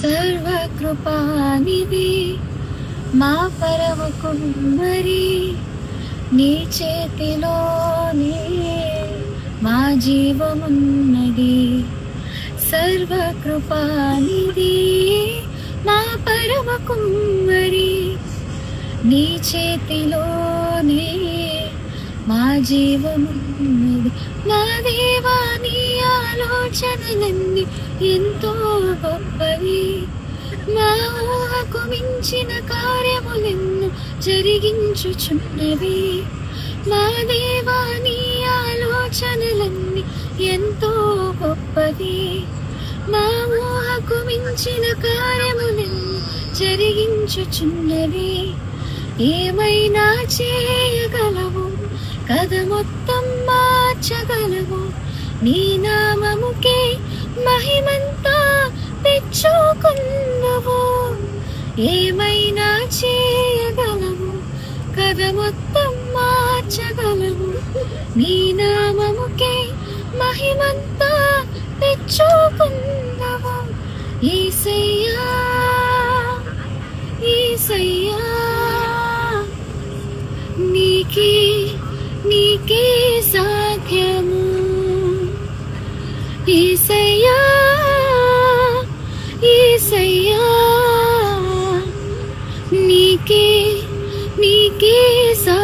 సర్వకృపానిధి మా పరమకుమ్మరి, నీ చేతిలోనే మా జీవమున్నది. సర్వకృపానిధి మా పరమకుమ్మరి, నీ చేతిలోనే మా జీవమున్నది. మా దేవా, నీ ఆలోచనలన్నీ ఎంతో గొప్పవి, మా ఊహకు మించిన కార్యములెన్నో జరిగించుచున్నవి. మా దేవా, నీ ఆలోచనలన్నీ ఎంతో గొప్పవి, మా ఊహకు మించిన కార్యములెన్నో జరిగించుచున్నవి. ఏమైనా చేయగలవు, కథ మొత్తం మార్చగలవు. నీ నామముకే మహిమంతా తెచ్చుకున్నవు. ఏమైనా చేయగలవు, కథ మొత్తం మార్చగలవు. నీ నామముకే మహిమంతా తెచ్చుకున్నవు. యేసయ్యా, యేసయ్యా, నీకే నీకే సాధ్యము. యేసయ్యా, యేసయ్యా, నీకే నీకే సాధ్యము.